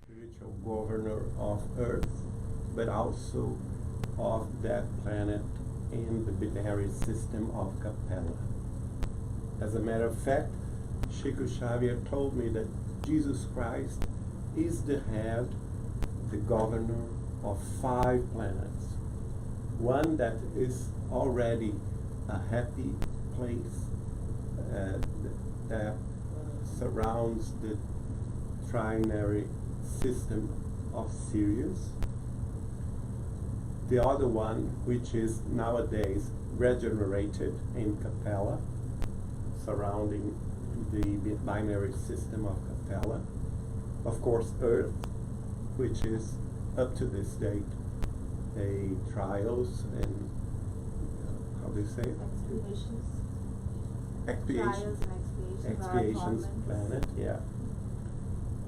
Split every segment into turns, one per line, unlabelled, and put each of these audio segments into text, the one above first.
spiritual governor of Earth, but also of that planet in the binary system of Capella. As a matter of fact, Chico Xavier told me that Jesus Christ is the head, the governor of 5 planets. One that is already a happy place that surrounds the trinary system of Sirius. The other one, which is nowadays regenerated in Capella, surrounding the binary system of Capella. Of course, Earth, which is up to this date a trials and how do you say it?
Trials and
expiations planet, yeah.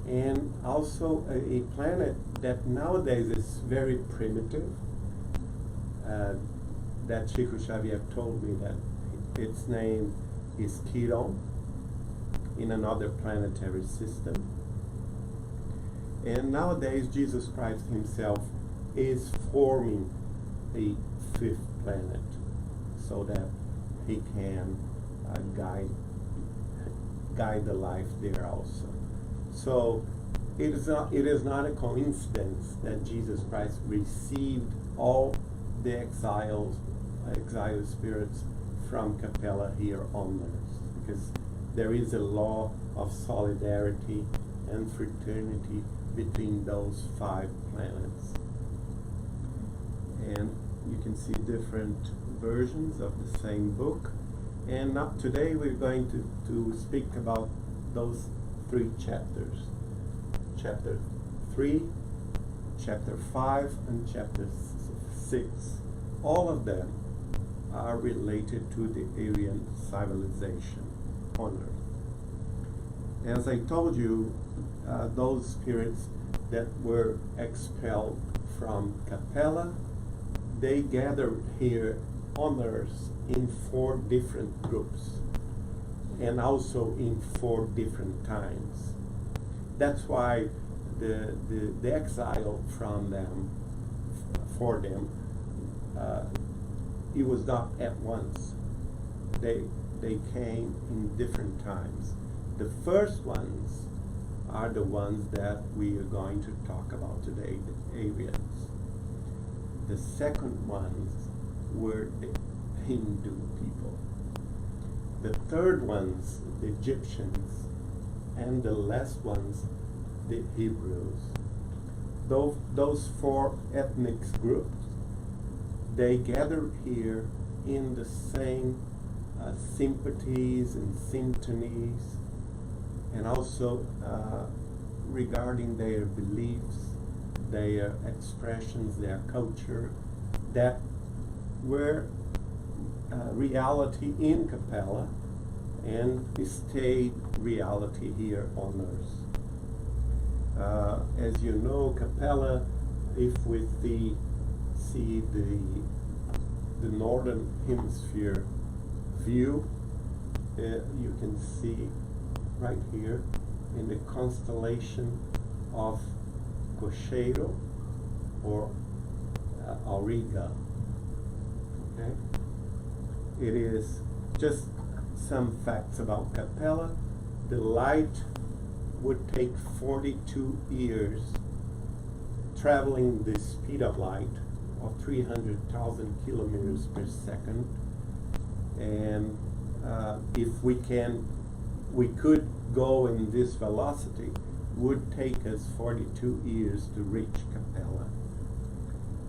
And also a planet that nowadays is very primitive. That Chico Xavier told me that its name is Chiron in another planetary system. And nowadays Jesus Christ himself is forming a 5th planet so that he can guide the life there also. So it is not a coincidence that Jesus Christ received all the exiled spirits from Capella here on Earth, because there is a law of solidarity and fraternity between those 5 planets. And you can see different versions of the same book. And today we're going to speak about those 3 chapters. Chapter 3, Chapter 5, and Chapter 6. All of them are related to the Aryan civilization on Earth. As I told you, those spirits that were expelled from Capella, they gathered here on Earth in 4 different groups, and also in 4 different times. That's why the exile from them, for them, it was not at once. They came in different times. The first ones are the ones that we are going to talk about today, the Aryans. The second ones were the Hindu people. The third ones, the Egyptians, and the last ones, the Hebrews. Those 4 ethnic groups, they gathered here in the same sympathies and sympathies, and also regarding their beliefs, their expressions, their culture, that were reality in Capella and stayed reality here on Earth. As you know, Capella, if we see the northern hemisphere view, you can see right here in the constellation of Cocheiro or Auriga. Okay? It is just some facts about Capella. The light would take 42 years, traveling the speed of light of 300,000 kilometers per second. And if we could go in this velocity, would take us 42 years to reach Capella.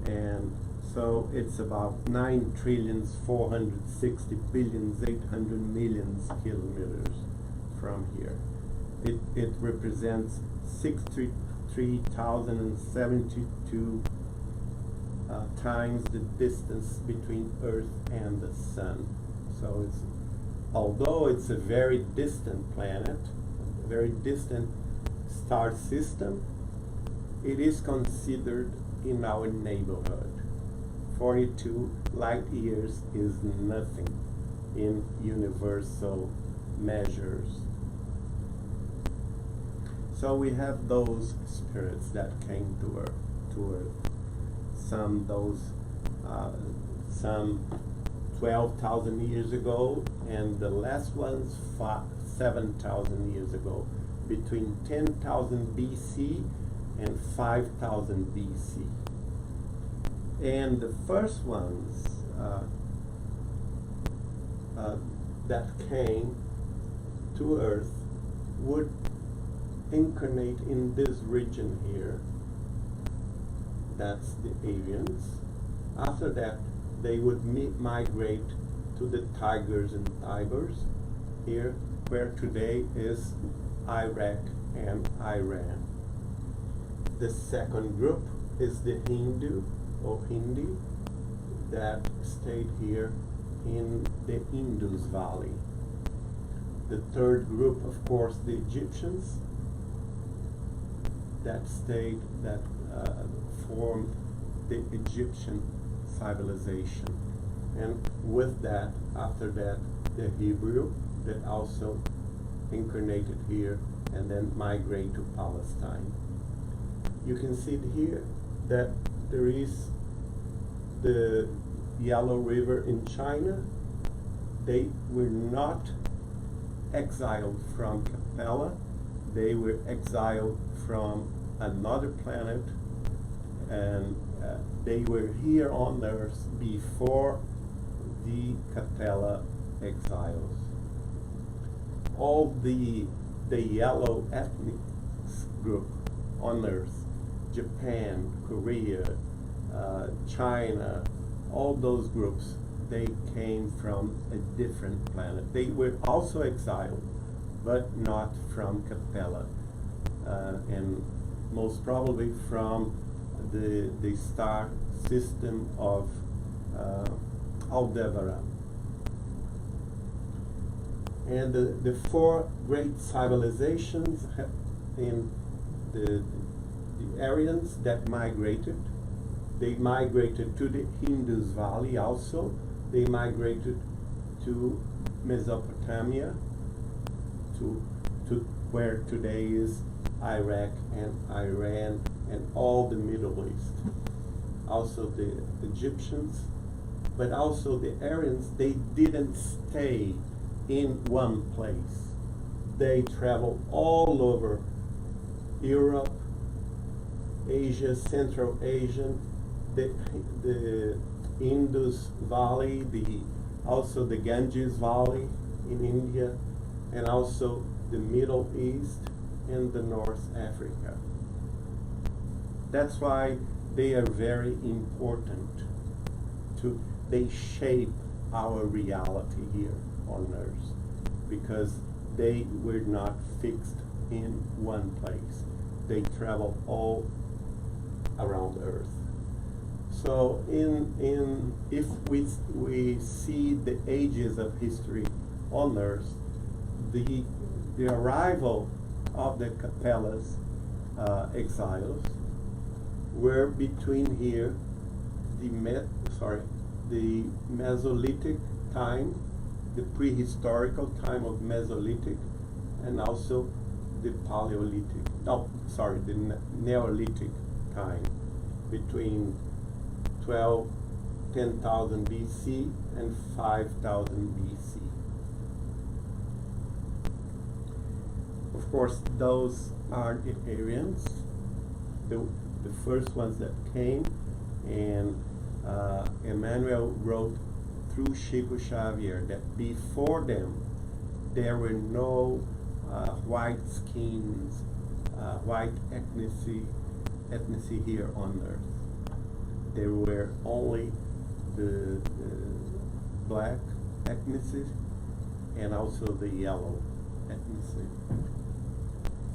And so it's about 9,460,800,000,000 kilometers from here. It represents 63,072 times the distance between Earth and the Sun. So although it's a very distant planet, a very distant star system, it is considered in our neighborhood. 42 light years is nothing in universal measures. So we have those spirits that came to Earth. Some 12,000 years ago, and the last ones 7,000 years ago, between 10,000 BC and 5,000 BC. And the first ones that came to Earth would incarnate in this region here. That's the Aryans. After that, they would migrate to the Tigers and Tibers here, where today is Iraq and Iran. The second group is the Hindu or Hindi that stayed here in the Indus Valley. The third group, of course, the Egyptians that formed the Egyptian civilization. And with that, after that, the Hebrew that also incarnated here and then migrate to Palestine. You can see here that there is the Yellow River in China. They were not exiled from Capella. They were exiled from another planet, and they were here on Earth before the Capella exiles. All the yellow ethnic group on Earth, Japan, Korea, China, all those groups, they came from a different planet. They were also exiled, but not from Capella, and most probably from the star system of Aldebaran. And the four great civilizations in the Aryans that migrated, they migrated to the Indus Valley also. They migrated to Mesopotamia, to where today is Iraq and Iran and all the Middle East. Also the Egyptians, but also the Aryans, they didn't stay in one place. They traveled all over Europe, Asia, Central Asia, the Indus Valley, also the Ganges Valley in India, and also the Middle East and the North Africa. That's why they are very important. They shape our reality here on Earth, because they were not fixed in one place. They travel all around Earth. So if we see the ages of history on Earth, the arrival of the Capellas exiles were between here the Mesolithic time, the prehistorical time of Mesolithic, and also the the Neolithic time, between 10,000 BC and 5,000 BC. Of course, those are the Aryans, the first ones that came, and Emmanuel wrote through Chico Xavier that before them there were no white skins, white ethnicity here on Earth. There were only the black ethnicity and also the yellow ethnicity.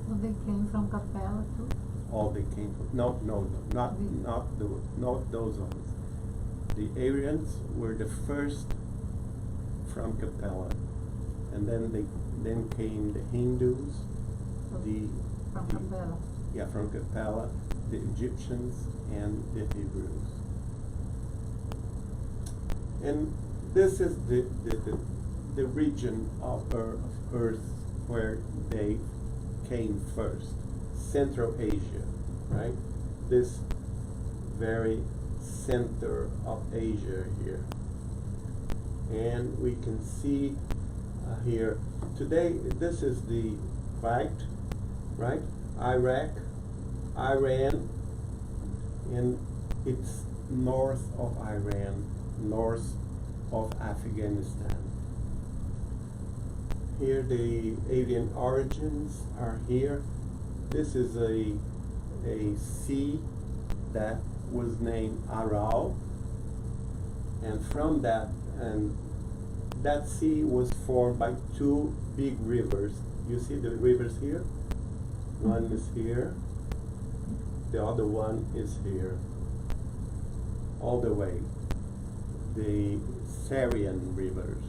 So they came from Capella too?
All they came from, not those ones. The Aryans were the first from Capella, and then came the Hindus,
from Capella.
Yeah, from Capella, the Egyptians, and the Hebrews. And this is the region of Earth where they came first. Central Asia, right? This very center of Asia here. And we can see here, today, this is the right? Iraq, Iran, and it's north of Iran, north of Afghanistan. Here the Aryan origins are here. This is a sea that was named Aral, and from that, and that sea was formed by two big rivers. You see the rivers here? One is here, the other one is here. All the way. The Syrian rivers,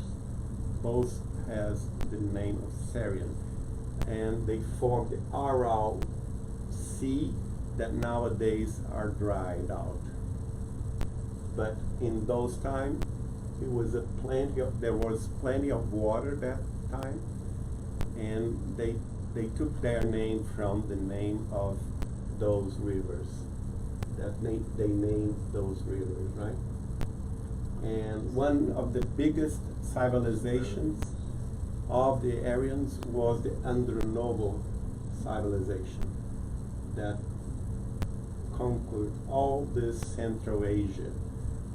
both has the name of Syrian, and they form the Aral Sea that nowadays are dried out. But in those times, there was plenty of water that time, and they took their name from the name of those rivers. They named those rivers, right? And one of the biggest civilizations of the Aryans was the Andronovo civilization that conquered all this Central Asia.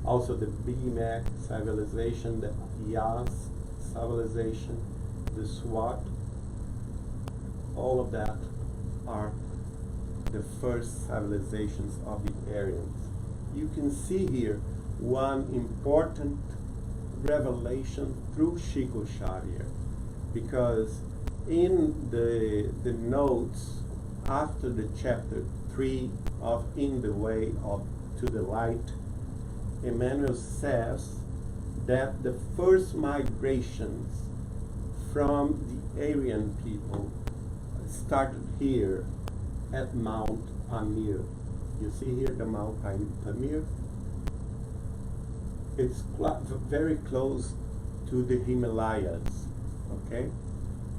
Also the Bimak civilization, the Yas civilization, the Swat, all of that are the first civilizations of the Aryans. You can see here one important revelation through Shikosharya, because in the notes after the chapter 3 of In the Way of to the Light, Emmanuel says that the first migrations from the Aryan people started here at Mount Pamir. You see here the Mount Pamir? It's very close to the Himalayas, okay?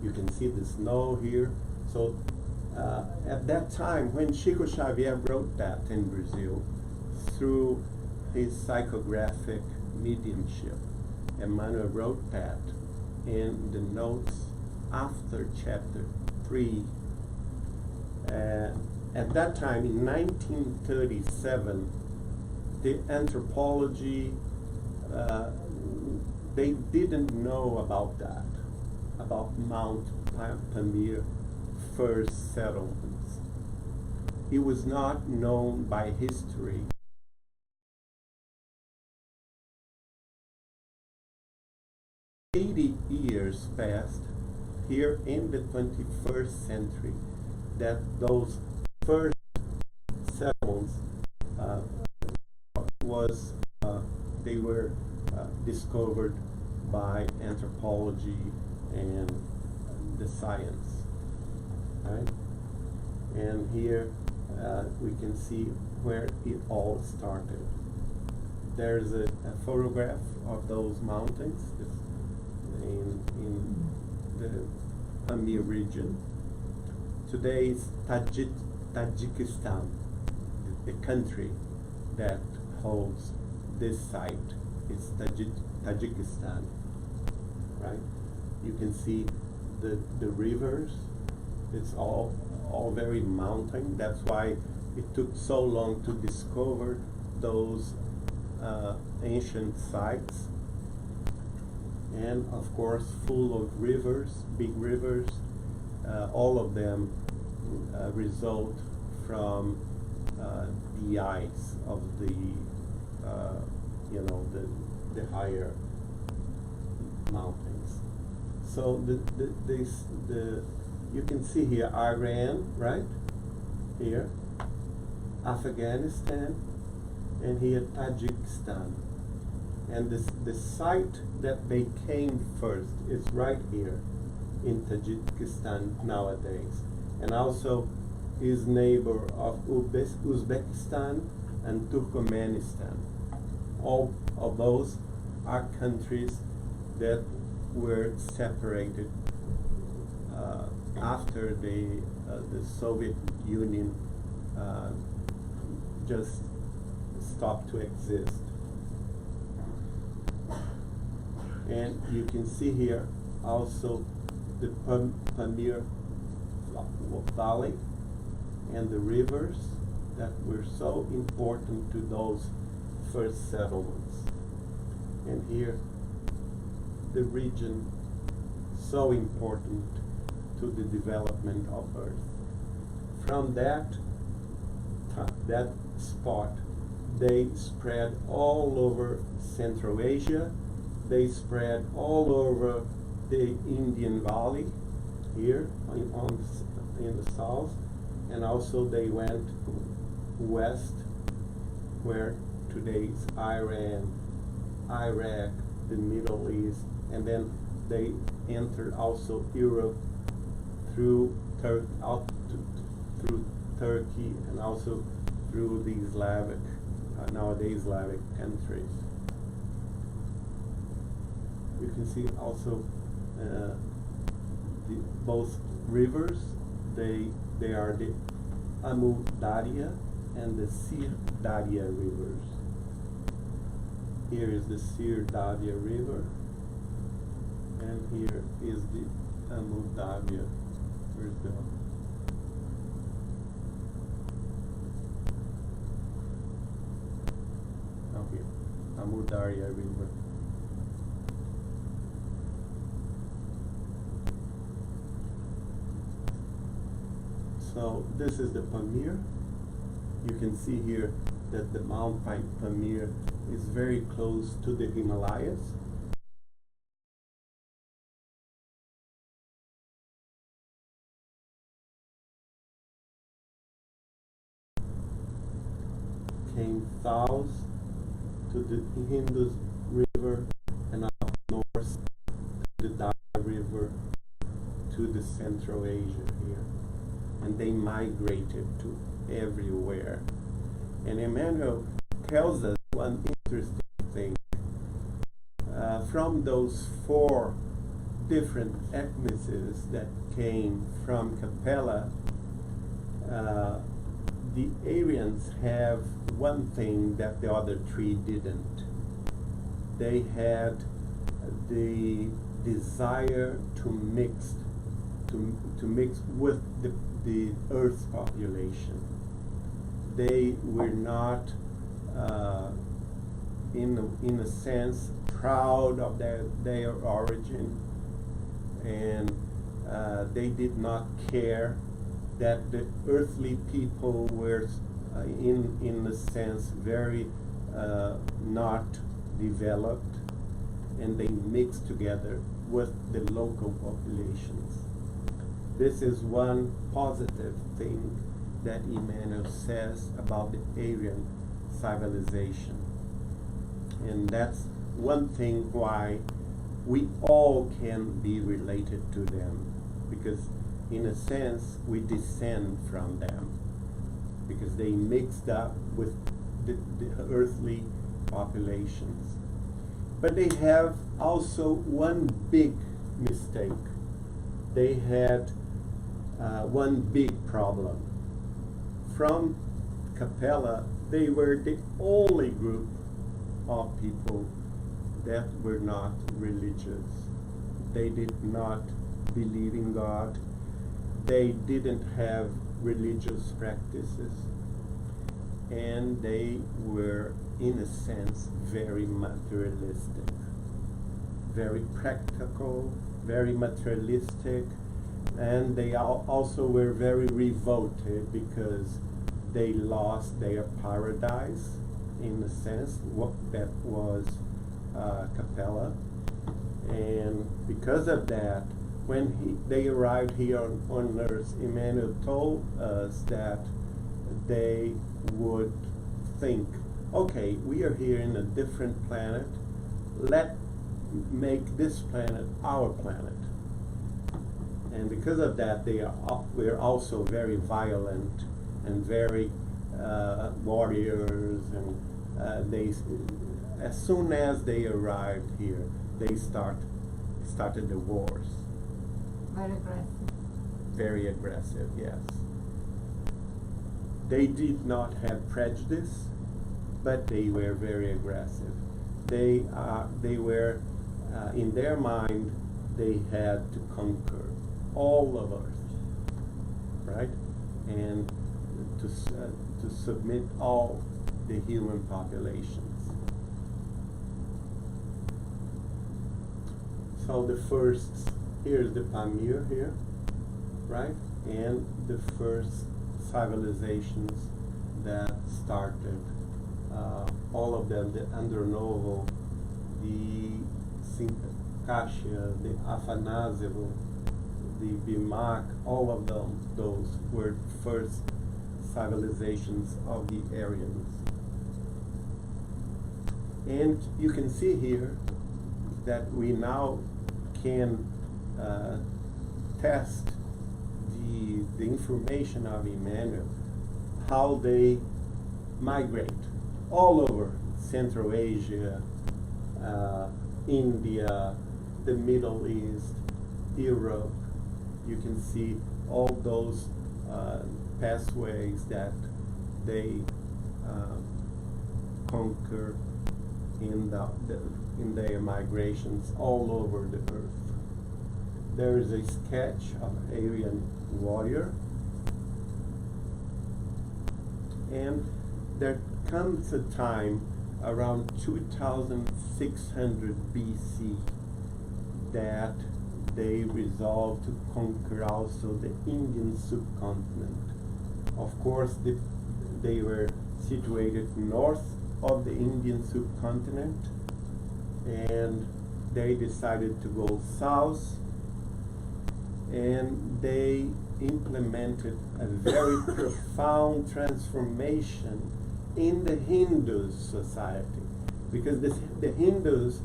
You can see the snow here. So at that time, when Chico Xavier wrote that in Brazil, through his psychographic mediumship, Emmanuel wrote that in the notes after chapter 3. At that time, in 1937, the anthropology, they didn't know about that, about Mount Pamir first settlements. It was not known by history. 80 years passed here in the 21st century that those first settlements they were discovered by anthropology and the science, right? And here we can see where it all started. There's a photograph of those mountains in the Pamir region. Today is Tajikistan, the country that holds this site. It's Tajikistan, right? You can see the rivers. It's all very mountain. That's why it took so long to discover those ancient sites. And of course, full of rivers, big rivers. All of them result from the ice of the higher mountains. So you can see here Iran, right? Here, Afghanistan, and here Tajikistan. And the site that they came first is right here in Tajikistan nowadays, and also is neighbor of Uzbekistan and Turkmenistan. All of those are countries that were separated after the Soviet Union just stopped to exist. And you can see here also the Pamir Valley and the rivers that were so important to those first settlements. And here, the region so important to the development of Earth. From that spot, they spread all over Central Asia. They spread all over the Indian Valley here in the south, and also they went west, where today's Iran, Iraq, the Middle East, and then they entered also Europe through through Turkey, and also through the Slavic, nowadays Slavic countries. You can see also both rivers. They are the Amu Darya and the Sir Darya rivers. Here is the Sir Darya river, and here is the Amu Darya. Where's the here, Amu Darya river. So this is the Pamir. You can see here that the Mount Pamir is very close to the Himalayas. Came south to the Indus River, and up north to the Darya River, to the Central Asia here. And they migrated to everywhere. And Emmanuel tells us one interesting thing. From those 4 different ethnicities that came from Capella, the Aryans have one thing that the other 3 didn't. They had the desire to mix with the Earth's population. They were not, in a sense, proud of their origin, and they did not care that the earthly people were, in a sense, very not developed, and they mixed together with the local populations. This is one positive thing that Emmanuel says about the Aryan civilization. And that's one thing why we all can be related to them, because in a sense we descend from them, because they mixed up with the earthly populations. But they have also one big mistake. They had one big problem. From Capella, they were the only group of people that were not religious. They did not believe in God. They didn't have religious practices. And they were, in a sense, very materialistic, very practical, very materialistic. And they also were very revolted because they lost their paradise, in a sense, what that was Capella. And because of that, when they arrived here on Earth, Emmanuel told us that they would think, okay, we are here in a different planet, let's make this planet our planet. And because of that, we're also very violent and very warriors, and they, as soon as they arrived here, they started the wars.
Very aggressive.
very aggressive, yes. They did not have prejudice, but they were very aggressive. They were, in their mind, they had to conquer all of Earth, right? And to submit all the human populations. So the first, here's the Pamir here, right? And the first civilizations that started, all of them, the Andronovo, the Sincassia, the Afanasyevo, the Bimak, all of them, those were first civilizations of the Aryans. And you can see here that we now can test the information of Emmanuel, how they migrate all over Central Asia, India, the Middle East, Europe. You can see all those pathways that they conquer in their migrations all over the earth. There is a sketch of Aryan warrior, and there comes a time around 2600 BC that they resolved to conquer also the Indian subcontinent. Of course, they were situated north of the Indian subcontinent, and they decided to go south, and they implemented a very profound transformation in the Hindu society, because the Hindus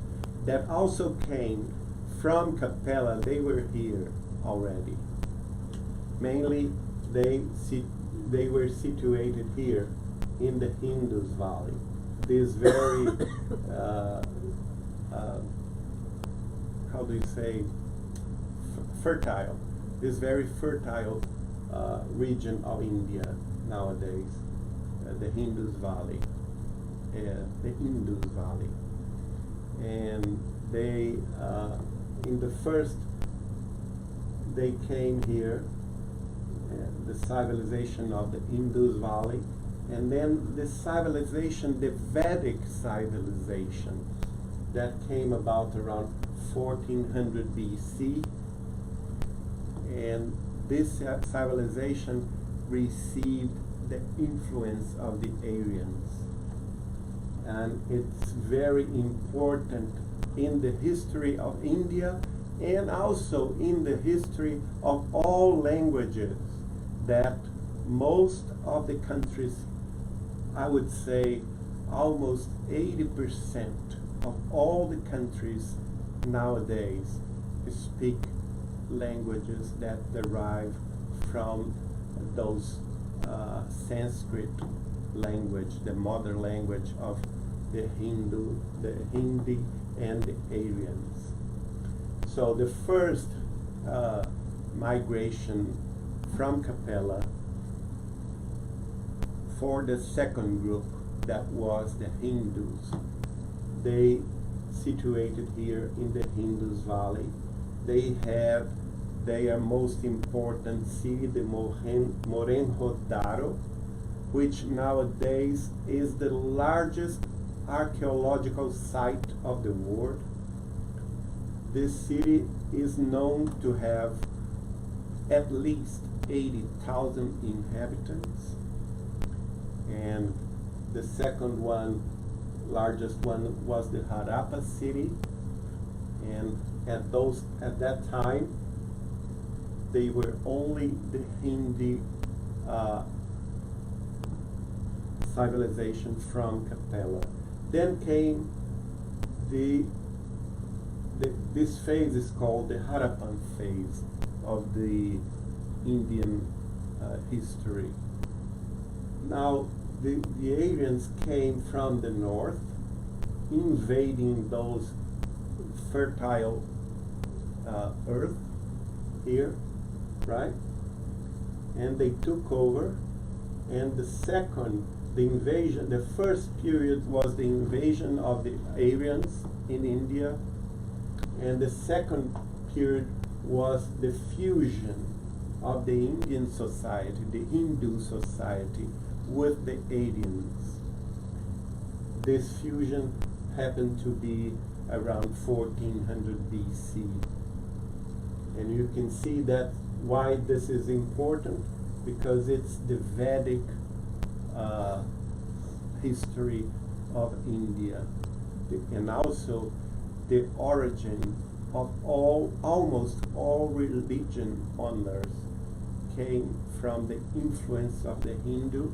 that also came from Capella, they were here already. Mainly, they were situated here in the Indus Valley. This very, how do you say, fertile, this very fertile region of India nowadays, the Indus Valley, the Indus Valley. And they, in the first, they came here, the civilization of the Indus Valley, and then the civilization, the Vedic civilization, that came about around 1400 BC. And this civilization received the influence of the Aryans. And it's very important in the history of India, and also in the history of all languages, that most of the countries, I would say almost 80% of all the countries nowadays speak languages that derive from those Sanskrit language, the mother language of the Hindu, the Hindi, and the Aryans. So the first migration from Capella for the second group, that was the Hindus. They situated here in the Indus Valley. They have their most important city, the Mohenjo-Daro, which nowadays is the largest archaeological site of the world. This city is known to have at least 80,000 inhabitants. And the second one, largest one, was the Harappa city. And at that time, they were only the Hindi civilization from Capella. Then came this phase is called the Harappan phase of the Indian history. Now, the Aryans came from the north, invading those fertile earth here, right? and they took over. And the first period was the invasion of the Aryans in India, and the second period was the fusion of the Indian society, the Hindu society, with the Aryans. This fusion happened to be around 1400 BC. And you can see that why this is important, because it's the Vedic history of India, and also the origin of almost all religion on earth came from the influence of the Hindu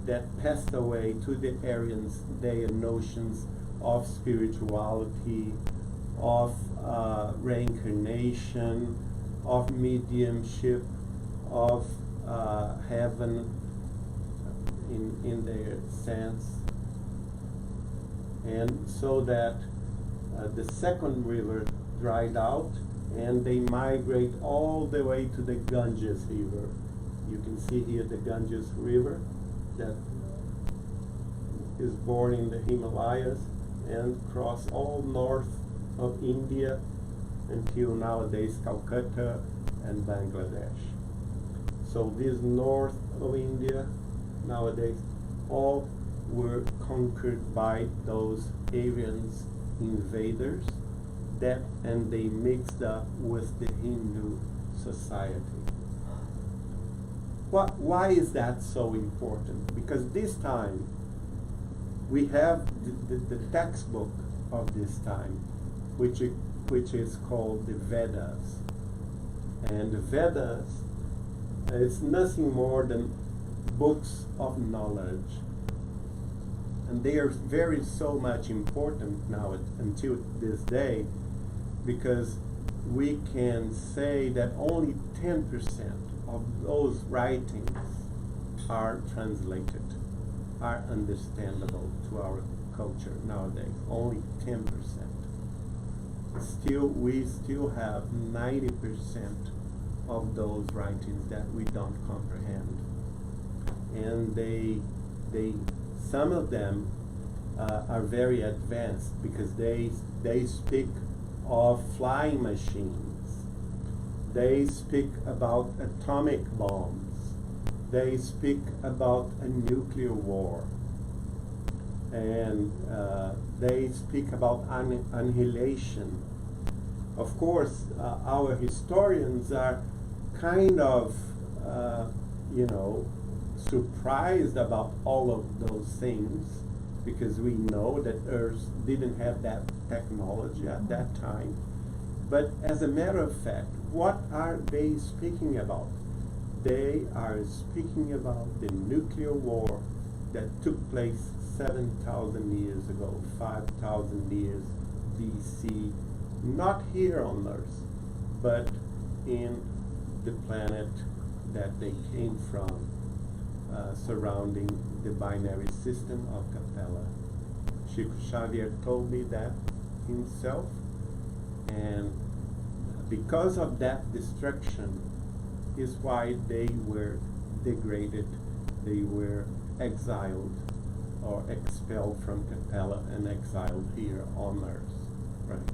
that passed away to the Aryans their notions of spirituality, of reincarnation, of mediumship, of heaven in their sense. And so that the second river dried out, and they migrate all the way to the Ganges River. You can see here the Ganges River that is born in the Himalayas and cross all north of India until nowadays Calcutta and Bangladesh. So this north of India nowadays all were conquered by those Aryans invaders, and they mixed up with the Hindu society. Why is that so important? Because this time we have the textbook of this time, which is called the Vedas. And the Vedas is nothing more than books of knowledge. And they are so much important now until this day, because we can say that only 10% of those writings are translated, are understandable to our culture nowadays. Only 10%. We still have 90% of those writings that we don't comprehend. And some of them are very advanced, because they speak of flying machines. They speak about atomic bombs. They speak about a nuclear war. And they speak about annihilation. Of course, our historians are kind of, surprised about all of those things, because we know that Earth didn't have that technology at that time. But as a matter of fact, what are they speaking about? They are speaking about the nuclear war that took place 7,000 years ago, 5,000 years BC, not here on Earth, but in the planet that they came from, surrounding the binary system of Capella. Chico Xavier told me that himself, and because of that destruction is why they were degraded, they were exiled or expelled from Capella and exiled here on Earth, right?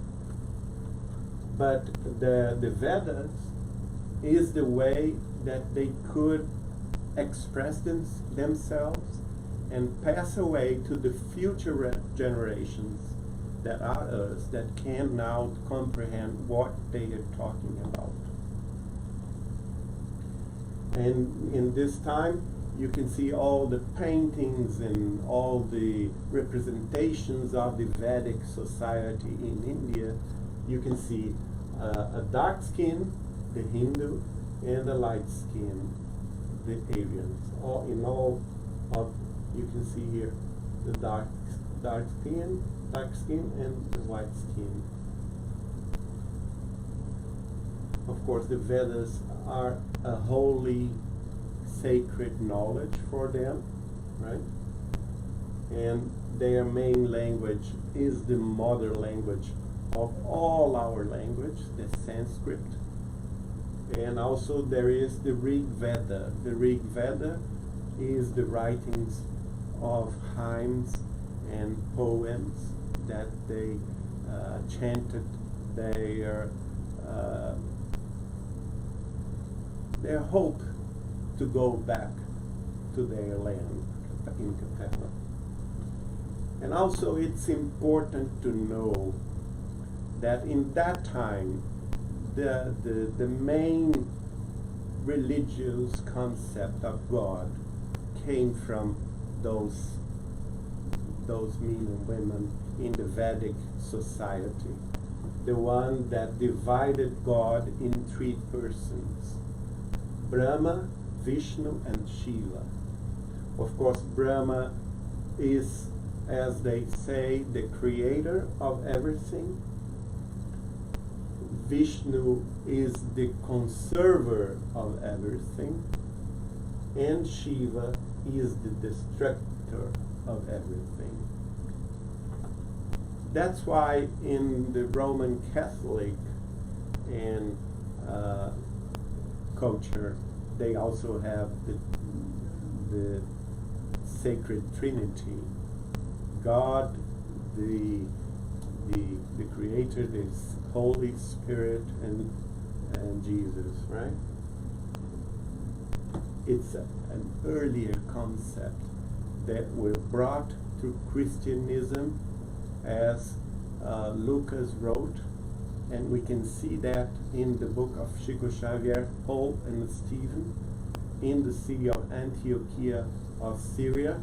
But the Vedas is the way that they could express themselves and pass away to the future generations that are us, that can now comprehend what they are talking about. And in this time, you can see all the paintings and all the representations of the Vedic society in India. You can see a dark skin, the Hindu, and a light skin, the Aryans. You can see here the dark skin and the white skin. Of course, the Vedas are a holy, sacred knowledge for them, right? And their main language is the mother language of all our language, the Sanskrit. And also there is the Rig Veda. The Rig Veda is the writings of hymns and poems that they chanted their hope to go back to their land in Capella. And also it's important to know that in that time the main religious concept of God came from those men and women in the Vedic society, the one that divided God in three persons: Brahma, Vishnu, and Shiva. Of course, Brahma is, as they say, the creator of everything. Vishnu is the conserver of everything, and Shiva is the destructor of everything. That's why in the Roman Catholic and culture, they also have the sacred Trinity: God, the Creator, the Holy Spirit, and Jesus. Right? It's an earlier concept that were brought to Christianism, as Lucas wrote, and we can see that in the book of Chico Xavier, Paul and Stephen, in the city of Antiochia of Syria,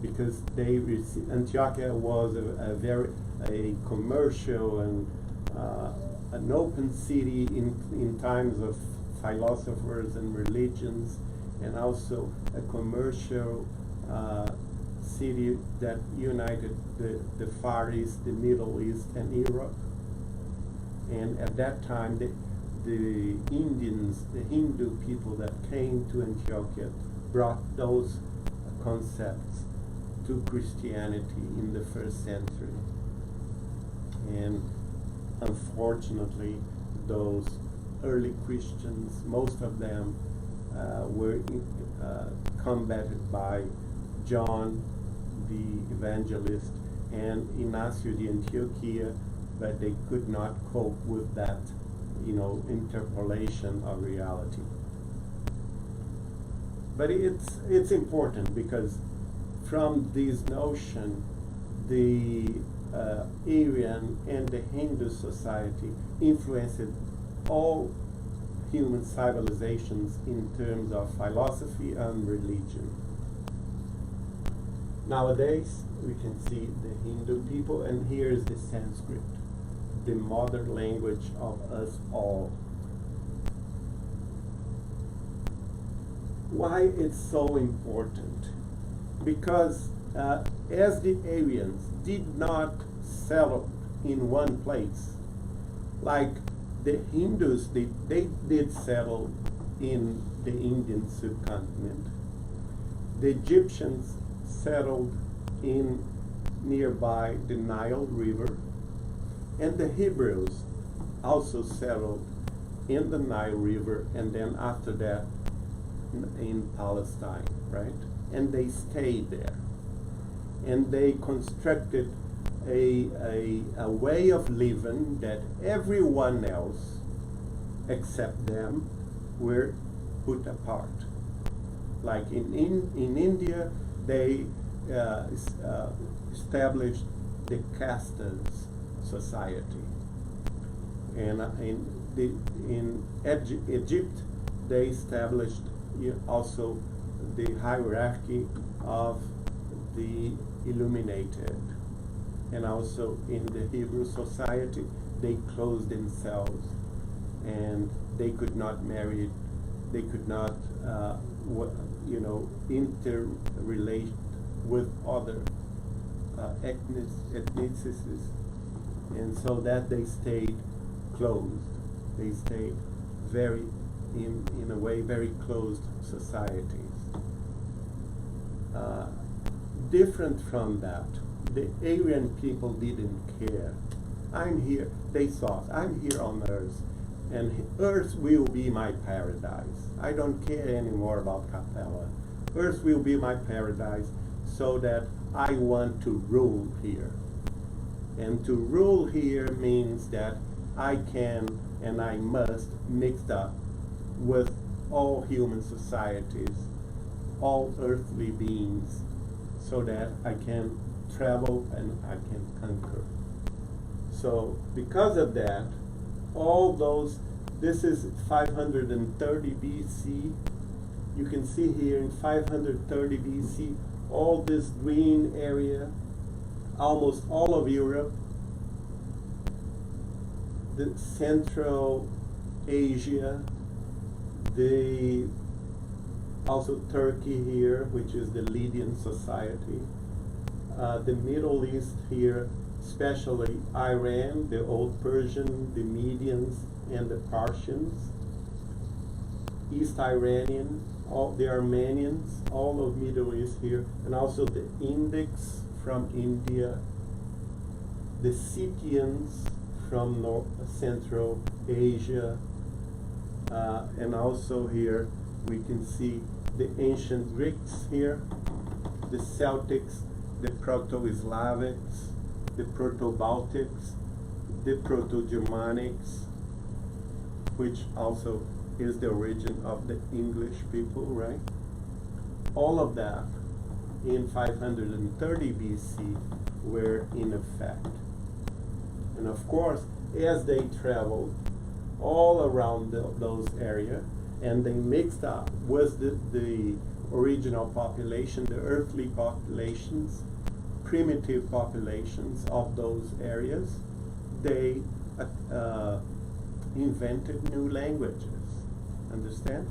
because Antiochia was a commercial and an open city in times of philosophers and religions, and also a commercial city that united the Far East, the Middle East, and Europe. And at that time, the Indians, the Hindu people that came to Antiochia, brought those concepts to Christianity in the first century. And unfortunately, those early Christians, most of them were combated by John the Evangelist and Ignacio de Antioquia, but they could not cope with that, interpolation of reality. But it's important because from this notion, the Aryan and the Hindu society influenced all human civilizations in terms of philosophy and religion. Nowadays, we can see the Hindu people, and here is the Sanskrit, the modern language of us all. Why it's so important? Because as the Aryans did not settle in one place, like the Hindus, they did settle in the Indian subcontinent. The Egyptians settled in nearby the Nile River, and the Hebrews also settled in the Nile River, and then after that in Palestine, right? And they stayed there, and they constructed a way of living that everyone else except them were put apart. Like in India, they established the castes society, and in Egypt they established also the hierarchy of the illuminated, and also in the Hebrew society they closed themselves, and they could not marry, they could not interrelate with other ethnicities, and so that they stayed closed. They stayed in a way, very closed societies. Different from that, the Aryan people didn't care. I'm here. They thought, I'm here on earth, and earth will be my paradise. I don't care anymore about Capella. Earth will be my paradise, so that I want to rule here. And to rule here means that I can and I must mix up with all human societies, all earthly beings, so that I can travel and I can conquer. So because of that, all those, this is 530 BC. You can see here in 530 BC, all this green area, almost all of Europe, the Central Asia, also Turkey here, which is the Lydian society, the Middle East here, especially Iran, the Old Persian, the Medians, and the Parthians, East Iranian, all the Armenians, all of Middle East here, and also the Indics from India, the Scythians from Central Asia, and also here we can see the ancient Greeks here, the Celtics, the Proto-Slavics, the Proto-Baltics, the Proto-Germanics, which also is the origin of the English people, right? All of that in 530 BC were in effect. And of course, as they traveled all around those areas, and they mixed up with the original population, the earthly populations, primitive populations of those areas, they invented new languages. Understand?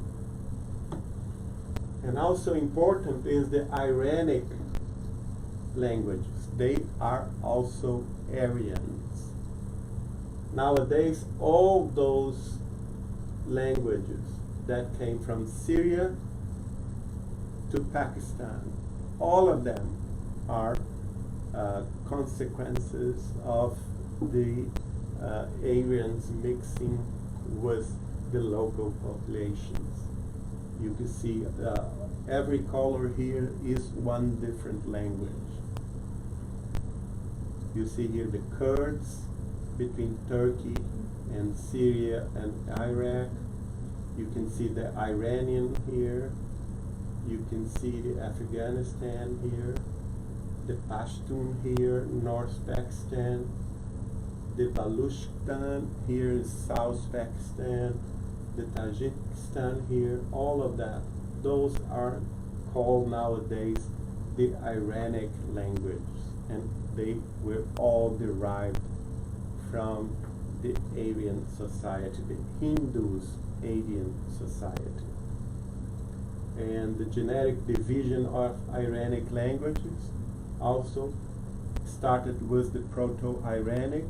And also important is the Iranic languages. They are also Aryans. Nowadays, all those languages that came from Syria to Pakistan, all of them are consequences of the Aryans mixing with the local populations. You can see every color here is one different language. You see here the Kurds between Turkey and Syria and Iraq. You can see the Iranian here. You can see the Afghanistan here, the Pashtun here, North Pakistan, the Baluchistan here is South Pakistan, the Tajikistan here, all of that. Those are called nowadays the Iranic language, and they were all derived from the Aryan society, the Hindus' Aryan society. And the genetic division of Iranic languages also started with the Proto-Iranic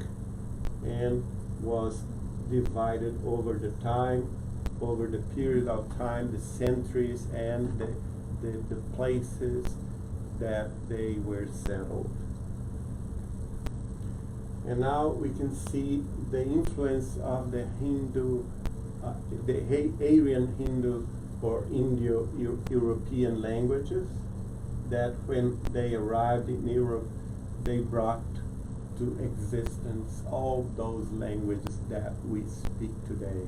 and was divided over the time, over the period of time, the centuries, and the places that they were settled. And now we can see the influence of the Hindu, the Aryan Hindu or Indo-European languages, that when they arrived in Europe, they brought to existence all those languages that we speak today.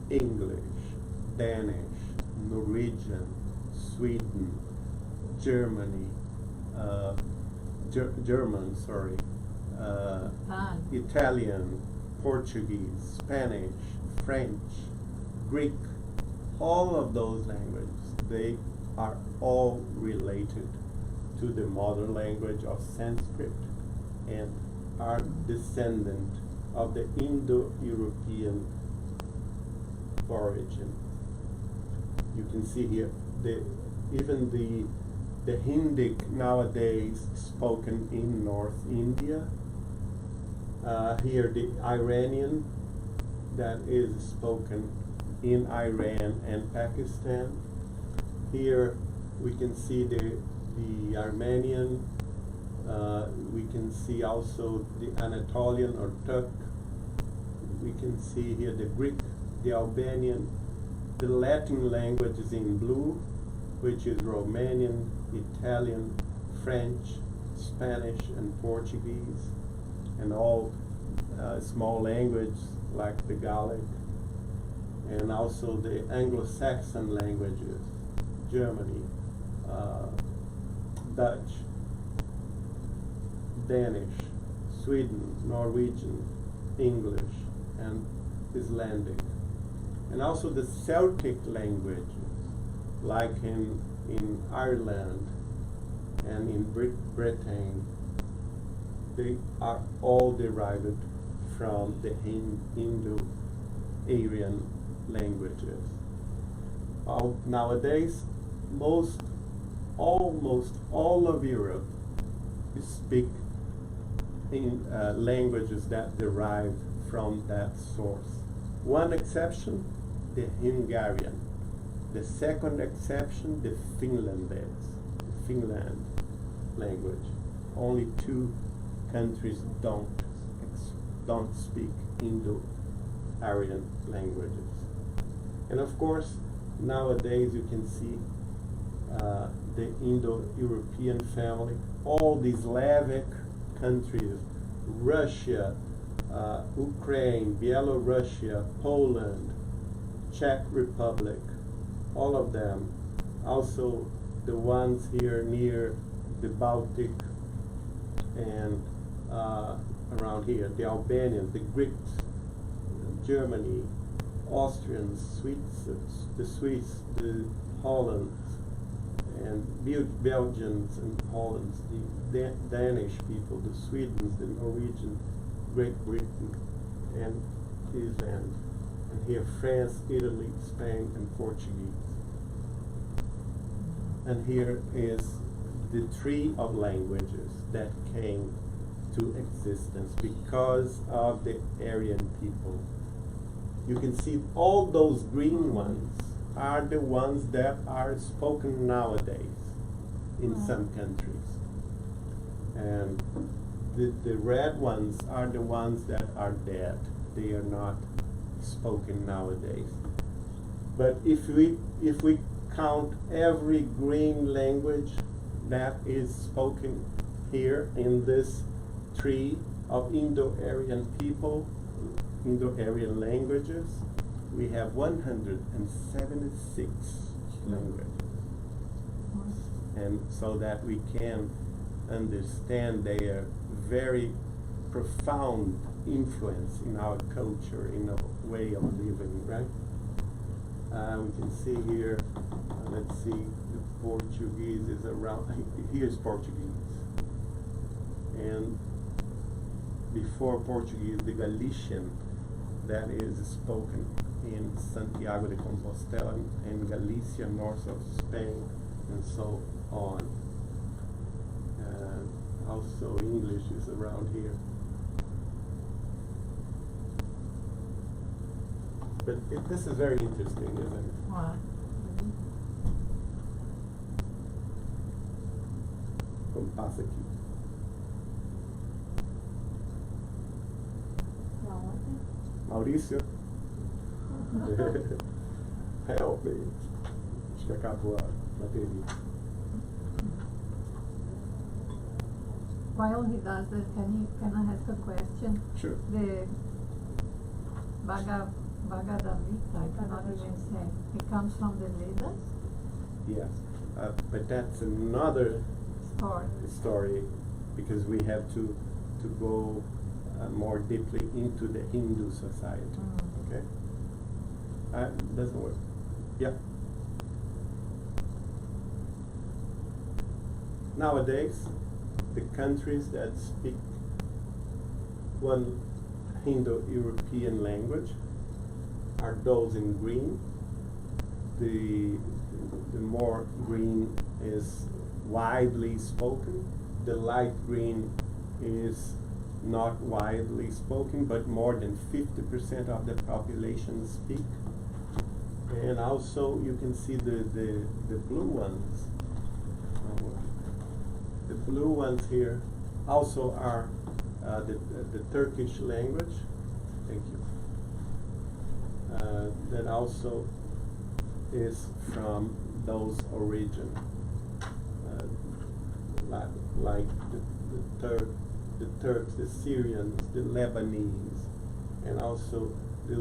English, Danish, Norwegian, Sweden, Germany, Italian, Portuguese, Spanish, French, Greek, all of those languages, they are all related to the mother language of Sanskrit and are descendant of the Indo-European origin. You can see here even the Hindic nowadays spoken in North India. Here the Iranian that is spoken in Iran and Pakistan. Here we can see the Armenian, we can see also the Anatolian or Turk. We can see here the Greek, the Albanian, the Latin languages in blue, which is Romanian, Italian, French, Spanish, and Portuguese, and all small languages like the Gallic, and also the Anglo-Saxon languages, Germany, Dutch, Danish, Sweden, Norwegian, English, and Icelandic. And also the Celtic languages, like in Ireland and in Britain, they are all derived from the Indo-Aryan languages. Nowadays, almost all of Europe speak in languages that derive from that source. One exception, the Hungarian. The second exception, the Finland language. Only 2 countries don't speak Indo-Aryan languages. And of course, nowadays you can see the Indo-European family, all the Slavic countries, Russia, Ukraine, Belarus, Poland, Czech Republic, all of them. Also the ones here near the Baltic and around here, the Albanians, the Greeks, Germany, Austrians, the Swiss, the Hollands, and Belgians and Hollands, the Danish people, the Swedes, the Norwegians, Great Britain, and Iceland, and here France, Italy, Spain, and Portuguese. And here is the tree of languages that came to existence because of the Aryan people. You can see all those green ones are the ones that are spoken nowadays in some countries. And the red ones are the ones that are dead. They are not spoken nowadays. But if we count every green language that is spoken here in this tree of Indo-Aryan people, Indo-Aryan languages, we have 176 languages. And so that we can understand their very profound influence in our culture, in our way of living, right? We can see here, let's see, the Portuguese is around, here's Portuguese. And before Portuguese, the Galician, that is spoken in Santiago de Compostela and Galicia, north of Spain, and so on. Also English is around here. But this is very interesting, isn't it?
Wow.
Como passa aqui. Maurício? Help me. Acho que acabou a bateria.
While he does that, can I ask a question?
Sure.
The Bhagavad Gita, I cannot even say. It comes from the Vedas?
Yes. But that's another story because we have to go more deeply into the Hindu society. Okay? Doesn't work. Yeah. Nowadays, the countries that speak one Indo-European language are those in green. The more green is widely spoken. The light green is not widely spoken, but more than 50% of the population speak. And also you can see the blue ones. The blue ones here also are the Turkish language. Thank you. That also is from those origin, like the Turks, the Syrians, the Lebanese, and also the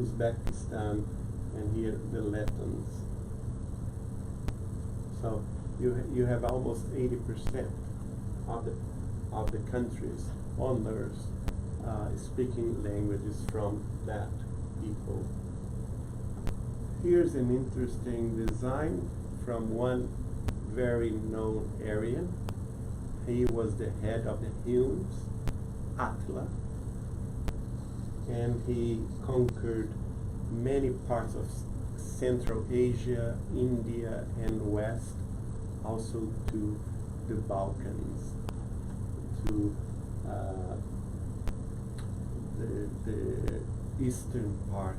Uzbekistan, and here the Latins. So you have almost 80% of the countries on Earth speaking languages from that people. Here's an interesting design from one very known Aryan. He was the head of the Huns, Attila, and he conquered many parts of Central Asia, India, and West, also to the Balkans, to the eastern part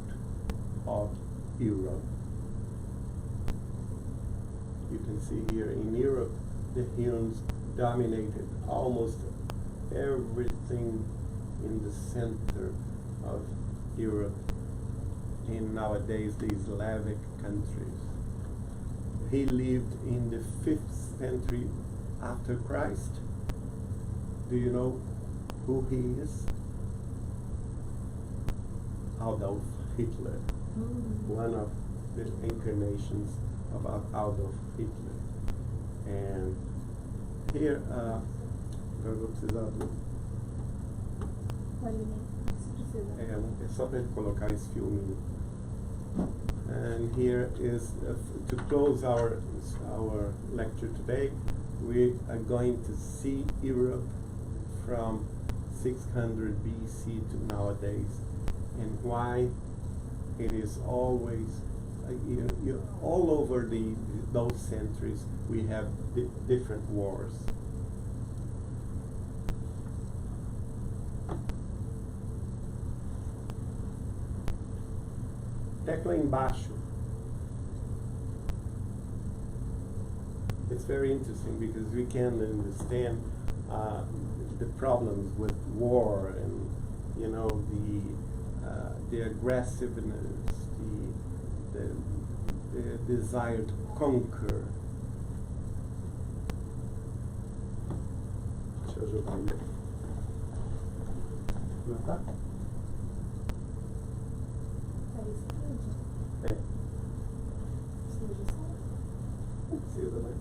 of Europe. You can see here in Europe, the Huns dominated almost everything in the center of Europe, in nowadays the Slavic countries. He lived in the 5th century after Christ. Do you know who he is? Adolf Hitler, one of the incarnations of Adolf Hitler. And here, eu vou precisar do... É só para colocar esse filme. And here is, to close our lecture today, we are going to see Europe from 600 BC to nowadays, and why it is always, all over those centuries, we have different wars. Tecla embaixo. It's very interesting because we can understand the problems with war and, you know, the aggressiveness, the desire to conquer. Deixa eu jogar aí. Não tá? É. Precisa, né?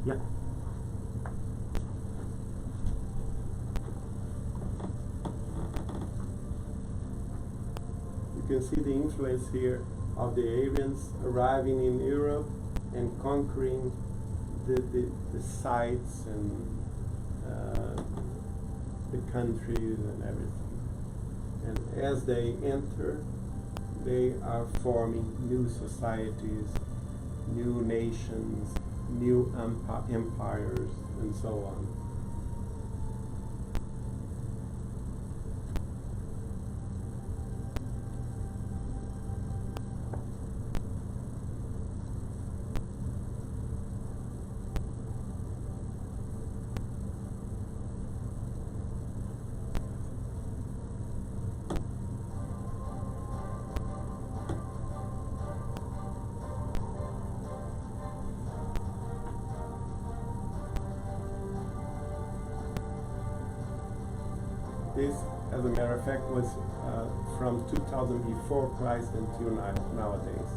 Yeah. You can see the influence here of the Aryans arriving in Europe and conquering the sites and the countries and everything. And as they enter, they are forming new societies, new nations, new empires, and so on. This, as a matter of fact, was from 2000 before Christ until nowadays.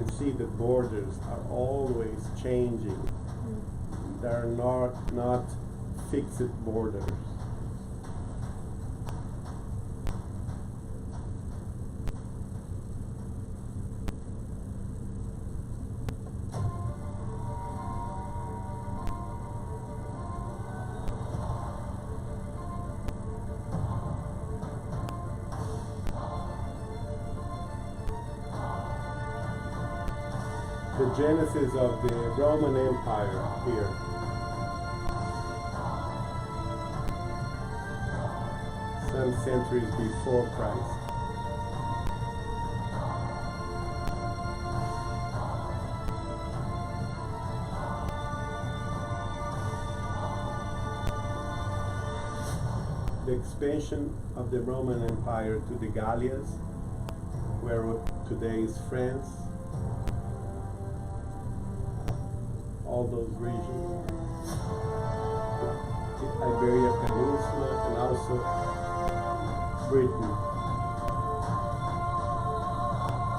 can see the borders are always changing. They're not fixed borders. The genesis of the Roman Empire here. Some centuries before Christ. The expansion of the Roman Empire to the Gallias, where today is France, all those regions, the Iberia Peninsula, and also Britain,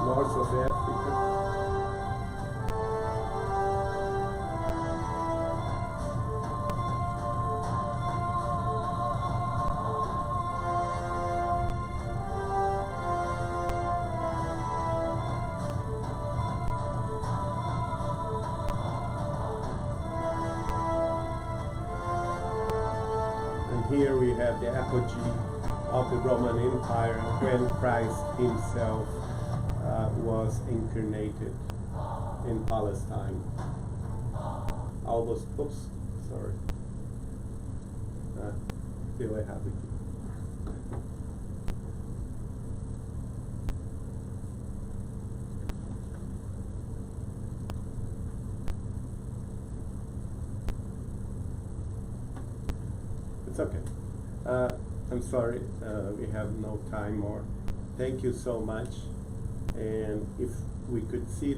north of Africa. Here we have the apogee of the Roman Empire when Christ himself was incarnated in Palestine. All those, oops, sorry. Still I have it. It's okay. I'm sorry, we have no time more. Thank you so much. And if we could see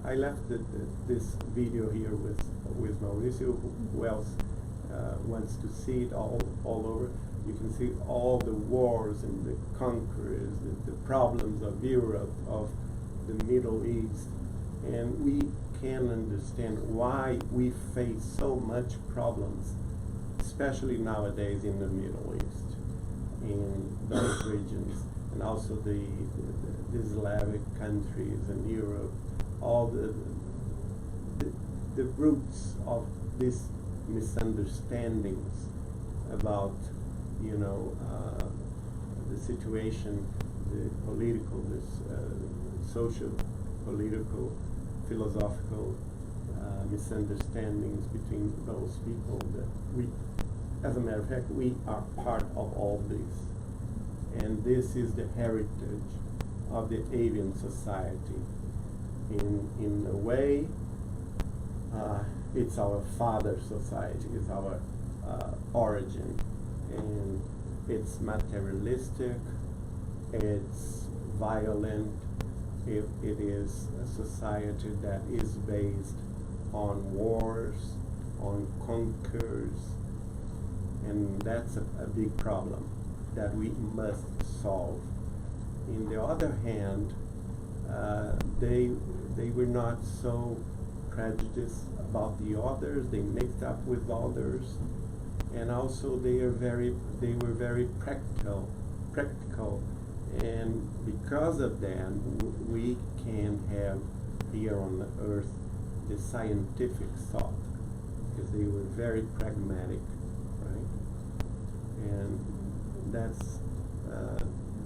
I left this video here with Mauricio, who else wants to see it all over. You can see all the wars and the conquerors, the problems of Europe, of the Middle East. And we can understand why we face so much problems, especially nowadays in the Middle East, in those regions, and also the Slavic countries and Europe, all the roots of these misunderstandings about, the situation, the political, social, political, philosophical misunderstandings between those people that as a matter of fact, we are part of all this. And this is the heritage of the Aryan society. In a way, it's our father society, it's our origin. And it's materialistic, it's violent, it is a society that is based on wars, on conquers, and that's a big problem that we must solve. On the other hand, they were not so prejudiced about the others. They mixed up with others, and also they were very practical, and because of that, we can have here on the earth the scientific thought, because they were very pragmatic. And that's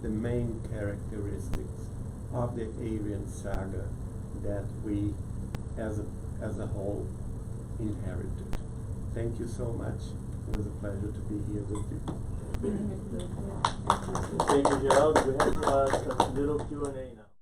the main characteristics of the Aryan saga that we, as a whole, inherited. Thank you so much. It was a pleasure to be here with you.
Thank you, Geraldo. We have a little Q&A now.